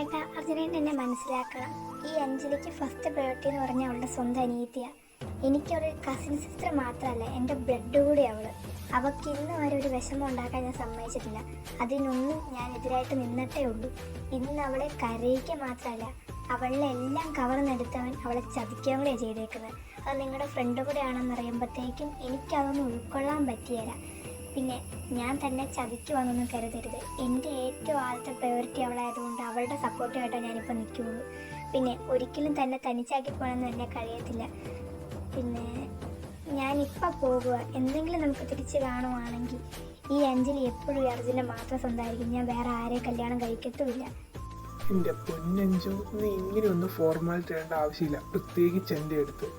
അർജുനേട്ട, അർജുനേട്ടൻ എന്നെ മനസ്സിലാക്കണം. ഈ അഞ്ജലിക്ക് ഫസ്റ്റ് പ്രയോറിറ്റി എന്ന് പറഞ്ഞാൽ അവളുടെ സ്വന്തം അനിയത്തിയാണ്. എനിക്കൊരു കസിൻ സിസ്റ്റർ മാത്രമല്ല, എൻ്റെ ബ്ലഡ് കൂടി അവള്. അവൾക്ക് ഇന്ന് വരെ ഒരു വിഷമം ഉണ്ടാക്കാൻ ഞാൻ സമ്മതിച്ചിട്ടില്ല. അതിനൊന്നും ഞാൻ എതിരായിട്ട് നിന്നിട്ടേ ഉള്ളൂ. ഇന്ന് അവളെ കരയിക്കുക മാത്രമല്ല, അവളെ എല്ലാം കവർന്നെടുത്തവൻ അവളെ ചതിക്കുക കൂടെയാണ് ചെയ്തേക്കുന്നത്. അത് നിങ്ങളുടെ ഫ്രണ്ട് കൂടെ ആണെന്ന് അറിയുമ്പോഴത്തേക്കും എനിക്കതൊന്നും ഉൾക്കൊള്ളാൻ പറ്റിയല്ല. പിന്നെ ഞാൻ തന്നെ ചതിക്കുവാന്നൊന്നും കരുതരുത്. എൻ്റെ ഏറ്റവും ആദ്യത്തെ പ്രയോറിറ്റി അവളായതുകൊണ്ട് അവളുടെ സപ്പോർട്ടീവായിട്ടാണ് ഞാനിപ്പോൾ നിൽക്കുകയുള്ളൂ. പിന്നെ ഒരിക്കലും തന്നെ തനിച്ചാക്കി പോകാനൊന്നും എന്നെ കഴിയത്തില്ല. പിന്നെ ഞാനിപ്പോൾ പോകുക. എന്തെങ്കിലും നമുക്ക് തിരിച്ച് കാണുവാണെങ്കിൽ ഈ അഞ്ജലി എപ്പോഴും ഈ അർജുനെ മാത്രം സ്വന്തമായിരിക്കും. ഞാൻ വേറെ ആരെയും കല്യാണം കഴിക്കത്തുമില്ല. എൻ്റെ പൊന്നഞ്ചു, നീ ഇങ്ങനെയൊന്നും ഫോർമാലിറ്റി ചെയ്യേണ്ട ആവശ്യമില്ല. പ്രത്യേകിച്ച് എൻ്റെ അടുത്ത്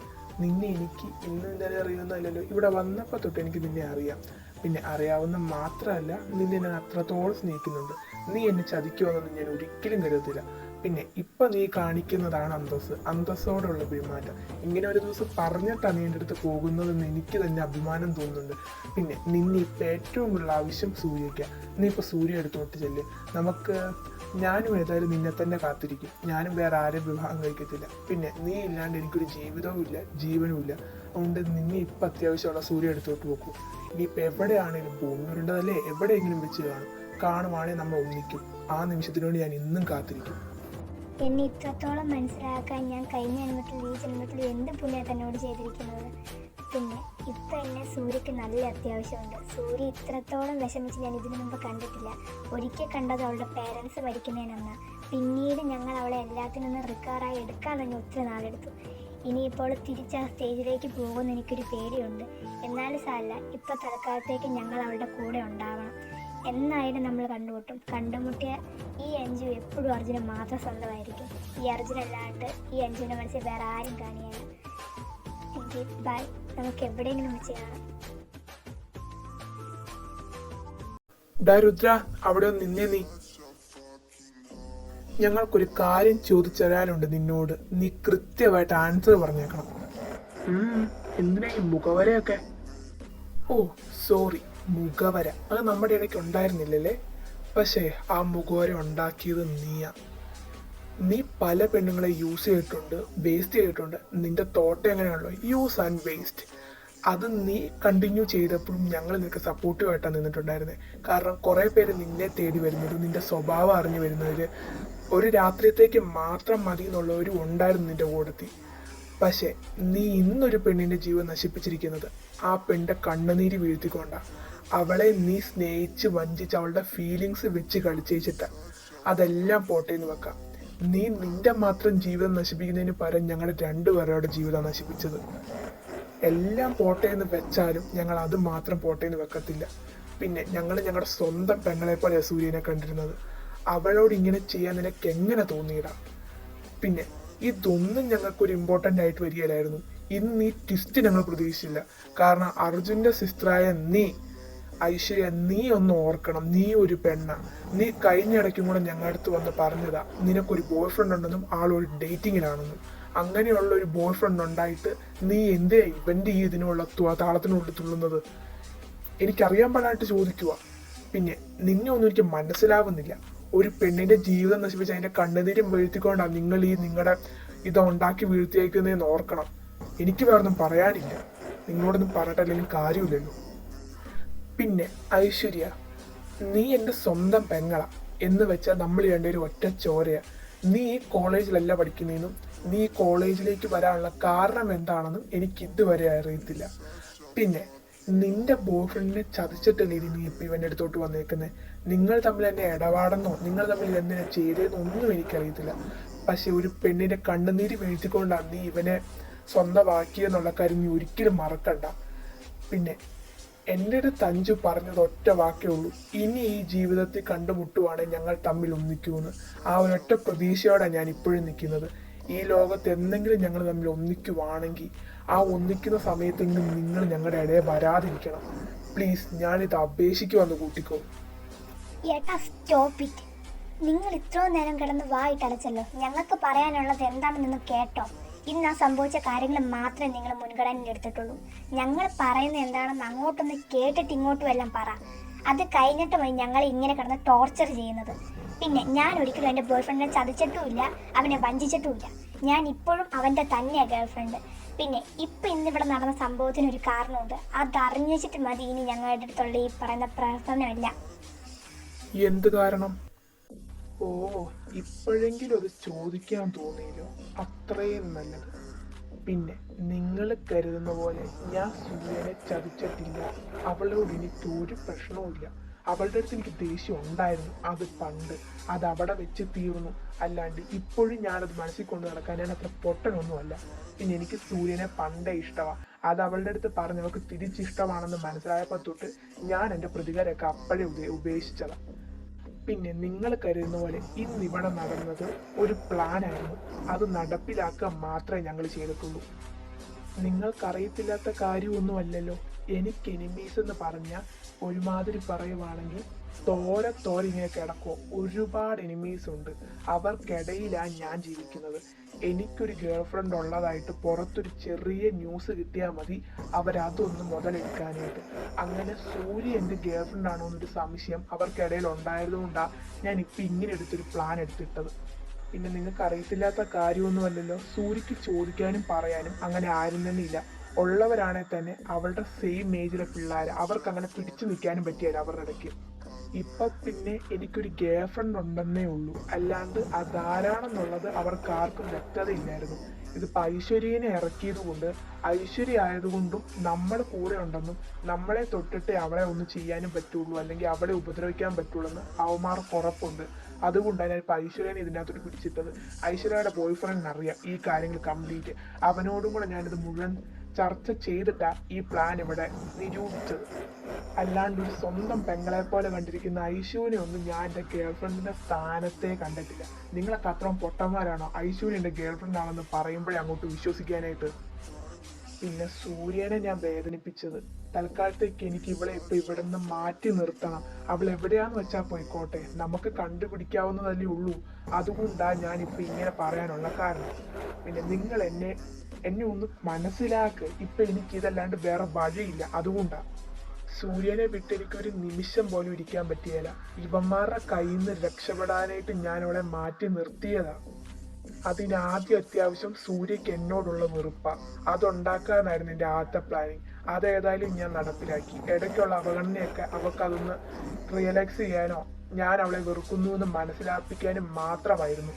നിന്നെ എനിക്ക് ഇന്നും ഇന്നലെ അറിയുന്നതല്ലല്ലോ. ഇവിടെ വന്നപ്പോൾ തൊട്ട് എനിക്ക് നിന്നെ അറിയാം. പിന്നെ അറിയാവുന്ന മാത്രമല്ല, നിന്നെ ഞാൻ അത്രത്തോളം സ്നേഹിക്കുന്നുണ്ട്. നീ എന്നെ ചതിക്കുമെന്നൊന്നും ഞാൻ ഒരിക്കലും കരുതത്തില്ല. പിന്നെ ഇപ്പം നീ കാണിക്കുന്നതാണ് അന്തസ്സോടുള്ള പെരുമാറ്റം. ഇങ്ങനെ ഒരു ദിവസം പറഞ്ഞിട്ടാണ് നീ എൻ്റെ അടുത്ത് പോകുന്നതെന്ന് എനിക്ക് തന്നെ അഭിമാനം തോന്നുന്നുണ്ട്. പിന്നെ നിന്നെ ഇപ്പം ഏറ്റവും കൂടുതൽ ആവശ്യം സൂര്യയ്ക്കാണ്. നീ ഇപ്പോൾ സൂര്യ എടുത്തോട്ട് ചെല്ല്. ഞാനും ഏതായാലും നിന്നെ തന്നെ കാത്തിരിക്കും. ഞാനും വേറെ ആരെയും വിവാഹം കഴിക്കത്തില്ല. പിന്നെ നീ ഇല്ലാണ്ട് എനിക്കൊരു ജീവിതവും ഇല്ല, ജീവനും ഇല്ല. അതുകൊണ്ട് നിന്നെ ഇപ്പം അത്യാവശ്യമുള്ള സൂര്യ എടുത്തോട്ട് പോക്കും. ഇനിയിപ്പോൾ എവിടെയാണെങ്കിലും ഭൂമി ഉരുണ്ടതല്ലേ, എവിടെയെങ്കിലും വെച്ച് കാണുവാണെങ്കിൽ നമ്മൾ ഒന്നിക്കും. ആ നിമിഷത്തിനുവേണ്ടി ഞാൻ ഇന്നും കാത്തിരിക്കും. എന്നെ ഇത്രത്തോളം മനസ്സിലാക്കാൻ ഞാൻ കഴിഞ്ഞ ജന്മത്തിൽ ഈ ജന്മത്തിൽ എന്ത് പുണ്യം തന്നോട് ചെയ്തിരിക്കുന്നത്. പിന്നെ ഇപ്പം എന്നെ സൂര്യക്ക് നല്ല അത്യാവശ്യമുണ്ട്. സൂര്യ ഇത്രത്തോളം വിഷമിച്ച് ഞാൻ ഇതിനു മുമ്പ് കണ്ടിട്ടില്ല. ഒരിക്കൽ കണ്ടത് അവളുടെ പേരൻസ് മരിക്കുന്നതിനെന്നാ. പിന്നീട് ഞങ്ങൾ അവളെ എല്ലാത്തിനൊന്നും റിക്കവറായി എടുക്കാൻ തന്നെ ഒത്തിരി നാളെടുത്തു. ഇനിയിപ്പോൾ തിരിച്ച് ആ സ്റ്റേജിലേക്ക് പോകുമെന്ന് എനിക്കൊരു പേടിയുണ്ട്. എന്നാലും സാരമില്ല, ഇപ്പോൾ തൽക്കാലത്തേക്ക് ഞങ്ങൾ അവളുടെ കൂടെ ഉണ്ടാവണം. എന്നായാലും നമ്മൾ കണ്ടുമുട്ടിയ ഈ അഞ്ജു എപ്പോഴും അർജുന മാത്രം സ്വന്തമായിരിക്കും. ഈ അർജുനല്ലാണ്ട് ഈ അഞ്ജുവിൻ്റെ മനസ്സിൽ വേറെ ആരും കാണിയാലും. എങ്കിൽ ബൈ, നമുക്ക് എവിടെയെങ്കിലും വെച്ച് കാണാം. രുദ്ര, അവിടെ നിന്നേ. ഞങ്ങൾക്കൊരു കാര്യം ചോദിച്ചറിയാനുണ്ട് നിന്നോട്. നീ കൃത്യമായിട്ട് ആൻസർ പറഞ്ഞേക്കണം. എന്തിനാ ഈ മുഖവരയൊക്കെ? ഓ സോറി, മുഖവര അത് നമ്മുടെ ഇടയ്ക്ക് ഉണ്ടായിരുന്നില്ലല്ലേ. പക്ഷേ ആ മുഖവര ഉണ്ടാക്കിയത് നീയാ. നീ പല പെണ്ണുങ്ങളെ യൂസ് ചെയ്തിട്ടുണ്ട്, വേസ്റ്റ് ചെയ്തിട്ടുണ്ട്. നിന്റെ തോട്ടം എങ്ങനെയാണല്ലോ, യൂസ് ആൻഡ് വേസ്റ്റ്. അത് നീ കണ്ടിന്യൂ ചെയ്തപ്പോഴും ഞങ്ങൾ നിനക്ക് സപ്പോർട്ടീവായിട്ടാണ് നിന്നിട്ടുണ്ടായിരുന്നത്. കാരണം കുറേ പേര് നിന്നെ തേടി വരുന്നത്, നിന്റെ സ്വഭാവം അറിഞ്ഞു വരുന്നവർ, ഒരു രാത്രിയത്തേക്ക് മാത്രം മതി എന്നുള്ളവരും ഉണ്ടായിരുന്നു നിന്റെ കൂടത്തിൽ. പക്ഷേ നീ ഇന്നൊരു പെണ്ണിൻ്റെ ജീവൻ നശിപ്പിച്ചിരിക്കുന്നത് ആ പെണ്ണിൻ്റെ കണ്ണുനീര് വീഴ്ത്തിക്കൊണ്ടാണ്. അവളെ നീ സ്നേഹിച്ച് വഞ്ചിച്ച് അവളുടെ ഫീലിങ്സ് വെച്ച് കളിച്ചേച്ചിട്ടാണ്. അതെല്ലാം പോട്ടേന്ന് വെക്കാം. നീ നിന്റെ മാത്രം ജീവിതം നശിപ്പിക്കുന്നതിന് പകരം ഞങ്ങളുടെ രണ്ടുപേരുടെ ജീവിതം നശിപ്പിച്ചത്. എല്ലാം പോട്ടേന്ന് വെച്ചാലും ഞങ്ങൾ അത് മാത്രം പോട്ടേന്ന് വെക്കത്തില്ല. പിന്നെ ഞങ്ങൾ ഞങ്ങളുടെ സ്വന്തം പെങ്ങളെ പോലെ സൂര്യനെ കണ്ടിരുന്നത്. അവളോട് ഇങ്ങനെ ചെയ്യാൻ നിനക്ക് എങ്ങനെ തോന്നിയിടാം? പിന്നെ ഇതൊന്നും ഞങ്ങൾക്കൊരു ഇമ്പോർട്ടൻ്റ് ആയിട്ട് വരികയില്ലായിരുന്നു. ഇന്ന് ഈ ട്വിസ്റ്റ് ഞങ്ങൾ പ്രതീക്ഷിച്ചില്ല. കാരണം അർജുൻ്റെ സിസ്റ്ററായ നീ ഐശ്വര്യ, നീ ഒന്ന് ഓർക്കണം, നീ ഒരു പെണ്ണാണ്. നീ കഴിഞ്ഞിടയ്ക്കും കൂടെ ഞങ്ങളുടെ അടുത്ത് വന്ന് പറഞ്ഞതാ നിനക്കൊരു ബോയ് ഫ്രണ്ട് ഉണ്ടെന്നും ആളൊരു ഡേറ്റിങ്ങിലാണെന്നും. അങ്ങനെയുള്ള ഒരു ബോയ് ഫ്രണ്ട് ഉണ്ടായിട്ട് നീ എന്തിനാ ഇവൻ്റെ ഈ ഇതിനുള്ള താളത്തിനുള്ളിൽ തുള്ളുന്നത്? എനിക്കറിയാൻ പാടായിട്ട് ചോദിക്കുക. പിന്നെ നിന്നെ ഒന്നും എനിക്ക് മനസ്സിലാവുന്നില്ല. ഒരു പെണ്ണിൻ്റെ ജീവിതം നശിപ്പിച്ച് അതിൻ്റെ കണ്ണുനീരും വീഴ്ത്തിക്കൊണ്ടാണ് നിങ്ങൾ ഈ നിങ്ങളുടെ ഇതുണ്ടാക്കി വീഴ്ത്തിയേക്കുന്നതെന്ന് ഓർക്കണം. എനിക്ക് വേറൊന്നും പറയാനില്ല. നിങ്ങളോടൊന്നും പറഞ്ഞിട്ടല്ലെങ്കിൽ കാര്യമില്ലല്ലോ. പിന്നെ ഐശ്വര്യ, നീ എൻ്റെ സ്വന്തം പെങ്ങള എന്ന് വെച്ചാൽ നമ്മൾ രണ്ടുപേരും ഒറ്റ ചോരയാ. നീ ഈ കോളേജിലല്ല പഠിക്കുന്നതെന്നും നീ ഈ കോളേജിലേക്ക് വരാനുള്ള കാരണം എന്താണെന്നും എനിക്ക് ഇതുവരെ അറിയത്തില്ല. പിന്നെ നിന്റെ ബോയ് ഫ്രണ്ടിനെ ചതിച്ചിട്ടല്ലേ നീ ഇപ്പം ഇവൻ്റെ അടുത്തോട്ട് വന്നേക്കുന്നത്. നിങ്ങൾ തമ്മിൽ എന്നെ ഇടപാടെന്നോ നിങ്ങൾ തമ്മിൽ എന്തിനാ ചെയ്തതെന്നോ ഒന്നും എനിക്കറിയത്തില്ല. പക്ഷെ ഒരു പെണ്ണിൻ്റെ കണ്ണുനീര് വീഴ്ത്തിക്കൊണ്ടാണ് നീ ഇവനെ സ്വന്തമാക്കിയെന്നുള്ള കാര്യം നീ ഒരിക്കലും മറക്കണ്ട. പിന്നെ എൻ്റെ അടുത്ത് അഞ്ജു പറഞ്ഞത് ഒറ്റ വാക്കേ ഉള്ളൂ, ഇനി ഈ ജീവിതത്തിൽ കണ്ടുമുട്ടുവാണെങ്കിൽ ഞങ്ങൾ തമ്മിൽ ഒന്നിക്കുമെന്ന്. ആ ഒരൊറ്റ പ്രതീക്ഷയോടെയാണ് ഞാൻ ഇപ്പോഴും നിൽക്കുന്നത്. ഈ ലോകത്ത് എന്തെങ്കിലും ഞങ്ങൾ തമ്മിൽ ഒന്നിക്കുവാണെങ്കിൽ ആ ഒന്നിക്കുന്ന സമയത്തെങ്കിലും നിങ്ങൾ ഞങ്ങളുടെ ഇടയിൽ വരാതിരിക്കണം. പ്ലീസ്, ഞാനിത് അപേക്ഷിക്കുവന്ന് കൂട്ടിക്കോ. നിങ്ങൾ ഇത്രയും നേരം കിടന്ന് വായിട്ടടച്ചല്ലോ. ഞങ്ങൾക്ക് പറയാനുള്ളത് എന്താണെന്ന് കേട്ടോ. ഇന്ന് ആ സംഭവിച്ച കാര്യങ്ങൾ മാത്രമേ നിങ്ങൾ മുൻഗണന എടുത്തിട്ടുള്ളൂ. ഞങ്ങൾ പറയുന്നത് എന്താണെന്ന് അങ്ങോട്ടൊന്ന് കേട്ടിട്ട് ഇങ്ങോട്ടും എല്ലാം പറ. അത് കഴിഞ്ഞിട്ട് മതി ഞങ്ങൾ ഇങ്ങനെ കിടന്ന് ടോർച്ചർ ചെയ്യുന്നത്. പിന്നെ ഞാൻ ഒരിക്കലും എൻ്റെ ബോയ് ഫ്രണ്ടിനെ ചതിച്ചിട്ടുമില്ല, അവനെ വഞ്ചിച്ചിട്ടുമില്ല. ഞാൻ ഇപ്പോഴും അവൻ്റെ തന്നെയാണ് ഗേൾഫ്രണ്ട്. പിന്നെ ഇപ്പം ഇന്നിവിടെ നടന്ന സംഭവത്തിനൊരു കാരണമുണ്ട്. അതറിഞ്ഞിട്ട് മതി ഇനി ഞങ്ങളുടെ അടുത്തുള്ള ഈ പറയുന്ന പ്രവർത്തനമല്ല. എന്ത് കാരണം? ഓ, ഇപ്പോഴെങ്കിലും അത് ചോദിക്കാൻ തോന്നിയില്ലോ, അത്രയും നല്ലത്. പിന്നെ നിങ്ങൾ കരുതുന്ന പോലെ ഞാൻ സൂര്യനെ ചതിച്ചിട്ടില്ല. അവളോട് എനിക്ക് ഒരു പ്രശ്നവുമില്ല. അവളുടെ അടുത്ത് എനിക്ക് ദേഷ്യം ഉണ്ടായിരുന്നു, അത് പണ്ട്. അത് അവിടെ വെച്ച് തീർന്നു. അല്ലാണ്ട് ഇപ്പോഴും ഞാനത് മനസ്സിൽ കൊണ്ട് നടക്കാൻ ഞാൻ അത്ര പൊട്ടനൊന്നുമല്ല. പിന്നെ എനിക്ക് സൂര്യനെ പണ്ടേ ഇഷ്ടമാണ്. അത് അവളുടെ അടുത്ത് പറഞ്ഞ് അവൾക്ക് തിരിച്ചിഷ്ടമാണെന്ന് മനസ്സിലായപ്പോൾ തൊട്ട് ഞാൻ എൻ്റെ പ്രതികാരമൊക്കെ അപ്പോഴേ ഉപേക്ഷിച്ചതാണ്. പിന്നെ നിങ്ങൾ കരുതുന്ന പോലെ ഇന്നിവിടെ നടന്നത് ഒരു പ്ലാനായിരുന്നു. അത് നടപ്പിലാക്കുക മാത്രമേ ഞങ്ങൾ ചെയ്തിട്ടുള്ളൂ. നിങ്ങൾക്കറിയത്തില്ലാത്ത കാര്യമൊന്നുമല്ലല്ലോ. എനിക്ക് എനിമീസ് എന്ന് പറഞ്ഞാൽ ഒരുമാതിരി പറയുവാണെങ്കിൽ തോരെ ഇങ്ങനെ കിടക്കോ. ഒരുപാട് എനിമീസ് ഉണ്ട്. അവർക്കിടയിലാണ് ഞാൻ ജീവിക്കുന്നത്. എനിക്കൊരു ഗേൾ ഫ്രണ്ട് ഉള്ളതായിട്ട് പുറത്തൊരു ചെറിയ ന്യൂസ് കിട്ടിയാൽ മതി അവരതൊന്ന് മുതലെടുക്കാനായിട്ട്. അങ്ങനെ സൂര്യ എൻ്റെ ഗേൾ ഫ്രണ്ട് ആണോ എന്നൊരു സംശയം അവർക്കിടയിൽ ഉണ്ടായതുകൊണ്ടാണ് ഞാൻ ഇപ്പം ഇങ്ങനെ എടുത്തൊരു പ്ലാൻ എടുത്തിട്ടത്. പിന്നെ നിങ്ങൾക്ക് അറിയത്തില്ലാത്ത കാര്യമൊന്നുമല്ലല്ലോ. സൂര്യക്ക് ചോദിക്കാനും പറയാനും അങ്ങനെ ആരും തന്നെ ഇല്ല. ഉള്ളവരാണെങ്കിൽ തന്നെ അവളുടെ സെയിം ഏജിലെ പിള്ളേർ, അവർക്ക് അങ്ങനെ പിടിച്ചു നിൽക്കാനും പറ്റിയല്ല അവരുടെ ഇടയ്ക്ക്. ഇപ്പൊ പിന്നെ എനിക്കൊരു ഗേൾ ഫ്രണ്ട് ഉണ്ടെന്നേ ഉള്ളൂ. അല്ലാണ്ട് അതാരാണെന്നുള്ളത് അവർക്ക് ആർക്കും വ്യക്തതയില്ലായിരുന്നു. ഇതിപ്പോൾ ഐശ്വര്യനെ ഇറക്കിയത് കൊണ്ട്, ഐശ്വര്യ ആയതുകൊണ്ടും നമ്മൾ കൂടെ ഉണ്ടെന്നും നമ്മളെ തൊട്ടിട്ട് അവളെ ഒന്ന് ചെയ്യാനും പറ്റുള്ളൂ, അല്ലെങ്കിൽ അവളെ ഉപദ്രവിക്കാൻ പറ്റുള്ളൂ എന്ന് അവന്മാർക്ക് ഉറപ്പുണ്ട്. അതുകൊണ്ടാണ് ഞാൻ ഇപ്പോൾ ഐശ്വര്യനെ ഇതിനകത്തോട്ട് പിടിച്ചിട്ടത്. ഐശ്വര്യയുടെ ബോയ് ഫ്രണ്ടിന് അറിയാം ഈ കാര്യങ്ങൾ കംപ്ലീറ്റ്. അവനോടും കൂടെ ഞാനിത് മുഴുവൻ ചർച്ച ചെയ്തിട്ടാണ് ഈ പ്ലാൻ ഇവിടെ നിരൂപിച്ചത്. അല്ലാണ്ട് ഒരു സ്വന്തം പെങ്ങളെ പോലെ കണ്ടിരിക്കുന്ന ഐശുവിനെ ഒന്നും ഞാൻ എൻ്റെ ഗേൾ ഫ്രണ്ടിൻ്റെ സ്ഥാനത്തേ കണ്ടിട്ടില്ല. നിങ്ങളൊക്കെ അത്രയും പൊട്ടന്മാരാണോ ഐശുവിന് എൻ്റെ ഗേൾ ഫ്രണ്ട് ആണെന്ന് പറയുമ്പോഴേ അങ്ങോട്ട് വിശ്വസിക്കാനായിട്ട്? പിന്നെ സൂര്യനെ ഞാൻ വേദനിപ്പിച്ചത്. തൽക്കാലത്തേക്ക് എനിക്ക് ഇവളെ ഇപ്പം ഇവിടെ നിന്ന് മാറ്റി നിർത്തണം. അവൾ എവിടെയാന്ന് വെച്ചാൽ പോയിക്കോട്ടെ, നമുക്ക് കണ്ടുപിടിക്കാവുന്നതല്ലേ ഉള്ളൂ. അതുകൊണ്ടാണ് ഞാനിപ്പോൾ ഇങ്ങനെ പറയാനുള്ള കാരണം. പിന്നെ നിങ്ങൾ എന്നെ ഒന്ന് മനസ്സിലാക്ക്. ഇപ്പം എനിക്ക് ഇതല്ലാണ്ട് വേറെ വഴിയില്ല. അതുകൊണ്ടാണ് സൂര്യനെ വിട്ട് എനിക്കൊരു നിമിഷം പോലും ഇരിക്കാൻ പറ്റിയല്ല. ഇവന്മാരുടെ കയ്യിൽ നിന്ന് രക്ഷപ്പെടാനായിട്ട് ഞാൻ അവളെ മാറ്റി നിർത്തിയതാണ്. അതിനാദ്യം അത്യാവശ്യം സൂര്യക്ക് എന്നോടുള്ള വെറുപ്പാണ്. അതുണ്ടാക്കാനായിരുന്നു എൻ്റെ ആദ്യത്തെ പ്ലാനിങ്. അതേതായാലും ഞാൻ നടപ്പിലാക്കി. ഇടയ്ക്കുള്ള അവഗണനയൊക്കെ അവൾക്കതൊന്ന് റിയലൈസ് ചെയ്യാനോ ഞാൻ അവളെ വെറുക്കുന്നു എന്ന് മനസ്സിലാപ്പിക്കാനും മാത്രമായിരുന്നു.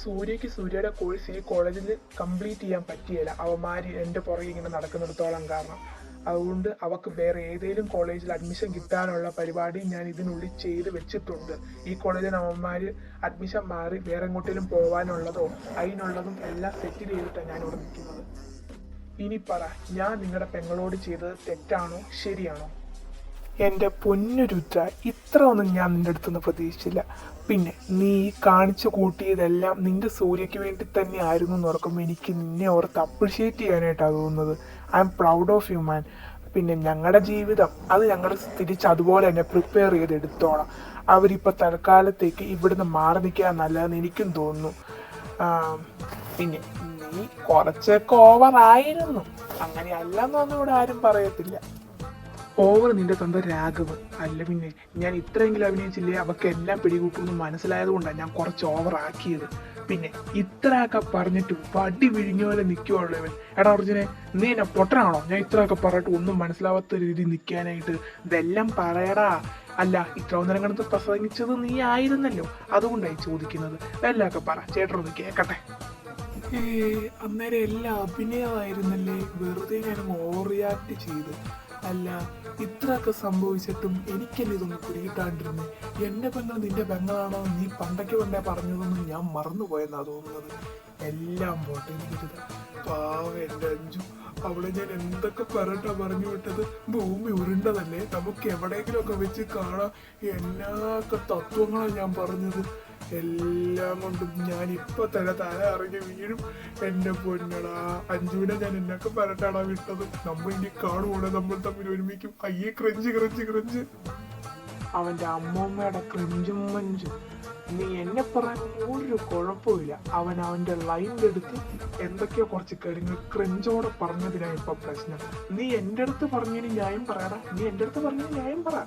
സൂര്യക്ക് സൂര്യയുടെ കോഴ്സ് ഈ കോളേജിൽ കംപ്ലീറ്റ് ചെയ്യാൻ പറ്റിയില്ല. അവന്മാർ എൻ്റെ പുറകെ ഇങ്ങനെ നടക്കുന്നിടത്തോളം കാരണം. അതുകൊണ്ട് അവൾക്ക് വേറെ ഏതെങ്കിലും കോളേജിൽ അഡ്മിഷൻ കിട്ടാനുള്ള പരിപാടി ഞാൻ ഇതിനുള്ളിൽ ചെയ്ത് വെച്ചിട്ടുണ്ട്. ഈ കോളേജിൽ അവന്മാർ അഡ്മിഷൻ മാറി വേറെ എങ്ങോട്ടേലും പോകാനുള്ളതോ അതിനുള്ളതും എല്ലാം സെറ്റിൽ ചെയ്തിട്ടാണ് ഞാനിവിടെ നിൽക്കുന്നത്. ഇനി പറ, ഞാൻ നിങ്ങളുടെ പെങ്ങളോട് ചെയ്തത് തെറ്റാണോ ശരിയാണോ? എൻ്റെ പൊന്നു രുദ്ര, ഇത്ര ഒന്നും ഞാൻ നിൻ്റെ അടുത്തുനിന്ന് പ്രതീക്ഷിച്ചില്ല. പിന്നെ നീ കാണിച്ചു കൂട്ടിയതെല്ലാം നിന്റെ സൂര്യയ്ക്ക് വേണ്ടി തന്നെ ആയിരുന്നു എന്ന് ഓർക്കുമ്പോൾ എനിക്ക് നിന്നെ ഓർത്ത് അപ്രിഷ്യേറ്റ് ചെയ്യാനായിട്ടാണ് തോന്നുന്നത്. I am proud of you man. പിന്നെ ഞങ്ങളുടെ ജീവിതം അത് ഞങ്ങൾ തിരിച്ച് അതുപോലെ തന്നെ പ്രിപ്പയർ ചെയ്തെടുത്തോളാം. അവരിപ്പോൾ തൽക്കാലത്തേക്ക് ഇവിടുന്ന് മാറി നിൽക്കാൻ നല്ലതെന്ന് എനിക്കും തോന്നുന്നു. പിന്നെ നീ കുറച്ചൊക്കെ ഓവറായിരുന്നു. അങ്ങനെ അല്ലെന്നൊന്നും ഇവിടെ ആരും പറയത്തില്ല. ഓവർ നിന്റെ തന്ത രാഘവ് അല്ല. പിന്നെ ഞാൻ ഇത്രയെങ്കിലും അഭിനയിച്ചില്ലേ അവർക്ക് എല്ലാം പിടികൂട്ടുമെന്ന് മനസ്സിലായത് കൊണ്ടാണ് ഞാൻ കുറച്ച് ഓവർ ആക്കിയത്. പിന്നെ ഇത്രയൊക്കെ പറഞ്ഞിട്ട് വടി വിഴിഞ്ഞ പോലെ നിൽക്കുവുള്ളൂ ഇവൻ. എടാ അർജുനെ, നീ എന്നെ പൊട്ടനാണോ? ഞാൻ ഇത്രയൊക്കെ പറഞ്ഞിട്ട് ഒന്നും മനസ്സിലാവാത്ത രീതി നിൽക്കാനായിട്ട്? ഇതെല്ലാം പറയടാ. അല്ല, ഇത്ര ഒന്നരം കണത്ത് പ്രസംഗിച്ചത് നീ ആയിരുന്നല്ലോ, അതുകൊണ്ടായി ചോദിക്കുന്നത്. എല്ലാമൊക്കെ പറ, ചേട്ടനൊന്ന് കേൾക്കട്ടെ. അന്നേരം എല്ലാം അഭിനയമായിരുന്നല്ലേ, വെറുതെ ഞാൻ ഓവർ റിയാക്ട് ചെയ്തു. അല്ല, ഇത്രയൊക്കെ സംഭവിച്ചിട്ടും എനിക്കെന്നെ ഇതൊന്നും പിടികിട്ടാണ്ടിരുന്നേ. എൻ്റെ പെങ്ങൾ നിന്റെ പെങ്ങളാണോ നീ പണ്ടൊക്കെ പറഞ്ഞതൊന്നും ഞാൻ മറന്നുപോയെന്നാണ് തോന്നുന്നത്. എല്ലാം പോട്ടെ, എനിക്കിത് പാവ എൻ്റെ അഞ്ചു. അവളെ ഞാൻ എന്തൊക്കെ പറഞ്ഞിട്ടാ പറഞ്ഞു വിട്ടത്. ഭൂമി ഉരുണ്ടതല്ലേ, നമുക്ക് എവിടെയെങ്കിലുമൊക്കെ വെച്ച് കാണാം. എന്നൊക്കെ തത്വങ്ങളാണ് ഞാൻ പറഞ്ഞത്. എല്ലാം കൊണ്ടും ഞാൻ ഇപ്പൊ തന്നെ തല അറിഞ്ഞ് വീഴും. എന്റെ പൊന്നടാ അഞ്ജുവിനെ ഞാൻ എന്നൊക്കെ പറഞ്ഞിട്ടാടാ വിട്ടത്. നമ്മൾ ഇനി കാണുവാണ്, നമ്മൾ തമ്മിൽ ഒരുമിക്കും. അയ്യേ, ക്രഞ്ച് ക്രഞ്ച് ക്രഞ്ച്. അവന്റെ അമ്മൂമ്മയുടെ ക്രഞ്ചും മഞ്ചും. നീ എന്നെ പറയാൻ ഒരു കുഴപ്പമില്ല. അവന്റെ ലൈനിലെടുത്ത് എന്തൊക്കെയോ കുറച്ച് കാര്യങ്ങൾ ക്രഞ്ചോടെ പറഞ്ഞതിനാണ് ഇപ്പൊ പ്രശ്നം. നീ എൻ്റെ അടുത്ത് പറഞ്ഞതിന് ന്യായം പറയാടാ. നീ എൻ്റെ അടുത്ത് പറഞ്ഞതിന് ന്യായം പറ.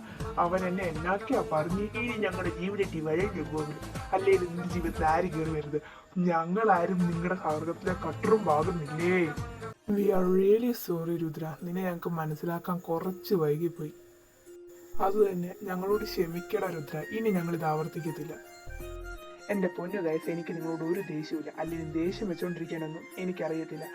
അവൻ എന്നെ എന്നാക്കിയാ പറഞ്ഞു ഇനി ഞങ്ങളുടെ ജീവിതത്തിൽ വഴങ്ങി പോകുന്നു. അല്ലെങ്കിൽ നിന്റെ ജീവിതത്തിൽ ആര് കയറി വരുന്നത്? ഞങ്ങളാരും നിങ്ങളുടെ സ്വർഗത്തിലെ കട്ടറും ഭാഗമില്ലേ? We are really sorry Rudra, നിന്നെ ഞങ്ങൾക്ക് മനസ്സിലാക്കാൻ കുറച്ച് വൈകിപ്പോയി. അതുതന്നെ ഞങ്ങളോട് ക്ഷമിക്കടാ രുദ്ര, ഇനി ഞങ്ങളിത് ആവർത്തിക്കത്തില്ല. എൻ്റെ പൊന്നു ഗൈസ്, എനിക്ക് നിങ്ങളോട് ഒരു ദേഷ്യമില്ല, അല്ലെങ്കിൽ ദേഷ്യം വെച്ചുകൊണ്ടിരിക്കാനൊന്നും എനിക്കറിയത്തില്ല.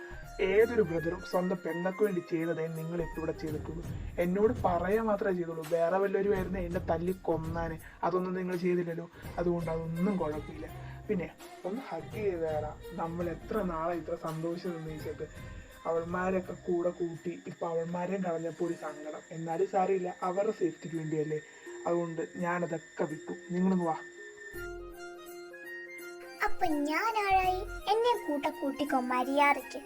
ഏതൊരു ബ്രദറും സ്വന്തം പെണ്ണക്ക് വേണ്ടി ചെയ്തതേ നിങ്ങൾ ഇപ്പോൾ ഇവിടെ ചെയ്തിട്ടുള്ളൂ. എന്നോട് പറയാൻ മാത്രമേ ചെയ്തുള്ളൂ. വേറെ വല്ലവരും ആയിരുന്നു എന്നെ തല്ലി കൊന്നാന്. അതൊന്നും നിങ്ങൾ ചെയ്തില്ലല്ലോ, അതുകൊണ്ട് അതൊന്നും കുഴപ്പമില്ല. പിന്നെ ഒന്ന് ഹഗ് ചെയ്തേടാ. നമ്മൾ എത്ര നാളെ ഇത്ര സന്തോഷം നിർണ്ണയിച്ചിട്ട് അവൾമാരൊക്കെ കൂടെ കൂട്ടി ഇപ്പം അവൾമാരെയും കളഞ്ഞപ്പോൾ ഒരു സങ്കടം. എന്നാലും സാരമില്ല, അവരുടെ സേഫ്റ്റിക്ക് വേണ്ടിയല്ലേ. അതുകൊണ്ട് ഞാനതൊക്കെ വിട്ടു. നിങ്ങളൊന്ന് വാ. അപ്പൊ ഞാൻ ആഴായി എന്നെ കൂട്ടിക്കോ മര്യാദയ്ക്ക്.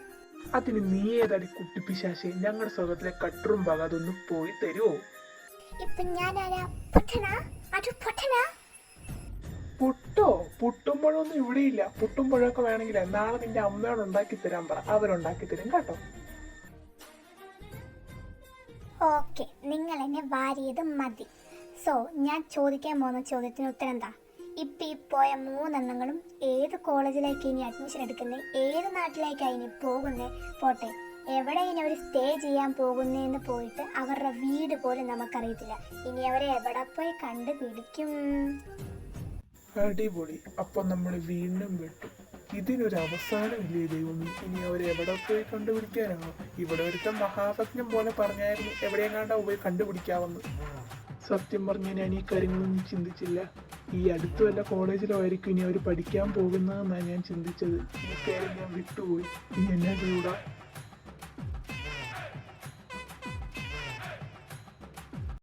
അതിന് നീ ഏതാടി കുട്ടിപ്പിശാശെ? ഞങ്ങളുടെ സ്വർഗത്തിലെ കട്ടറും ഭാഗം അതൊന്ന് പോയി തരുമോ? ഇപ്പൊ ഞാൻ ആരാ? പൊട്ടനാ? അത് പൊട്ടനാ? പുട്ടോ? പുട്ടുമ്പോഴൊന്നും ഇവിടെയില്ല. പുട്ടുമ്പോഴൊക്കെ വേണമെങ്കിൽ നാളെ നിന്റെ അമ്മയോട് ഉണ്ടാക്കി തരാൻ പറ, അവരുണ്ടാക്കി തരും കേട്ടോ. ഓക്കെ, നിങ്ങൾ എന്നെ വാരിയത് മതി. സോ ഞാൻ ചോദിക്കാൻ പോകുന്ന ചോദ്യത്തിന് ഉത്തരം എന്താ? ഇപ്പം ഈ പോയ 3 എണ്ണങ്ങളും ഏത് കോളേജിലേക്ക് ഇനി അഡ്മിഷൻ എടുക്കുന്നത്, ഏത് നാട്ടിലേക്കാണ് ഇനി പോകുന്നത്? പോട്ടെ, എവിടെ ഇനി അവർ സ്റ്റേ ചെയ്യാൻ പോകുന്നതെന്ന് പോയിട്ട് അവരുടെ വീട് പോലും നമുക്കറിയത്തില്ല. ഇനി അവരെ എവിടെ പോയി കണ്ടുപിടിക്കും? അടിപൊളി. അപ്പൊ നമ്മൾ വീണ്ടും വിട്ടു. ഇതിനൊരു അവസാനമില്ലേ ദൈവമേ? ഇനി അവരെ എവിടെ പോയി കണ്ടുപിടിക്കാനാണോ? ഇവിടെ ഒരുത്ത മഹാഭഗ്നം പോലെ പറഞ്ഞായിരുന്നു എവിടെയെങ്ങാണ്ടാ പോയി കണ്ടുപിടിക്കാമെന്ന്. സത്യം പറഞ്ഞ ഞാൻ ഈ കാര്യങ്ങളൊന്നും ചിന്തിച്ചില്ല. ഈ അടുത്ത് വല്ല കോളേജിലോ ആയിരിക്കും ഇനി അവർ പഠിക്കാൻ പോകുന്നതെന്നാണ് ഞാൻ ചിന്തിച്ചത്. ഈ കാര്യം ഞാൻ വിട്ടുപോയി. ഇനി എന്നാ ചെയ്യൂടാ?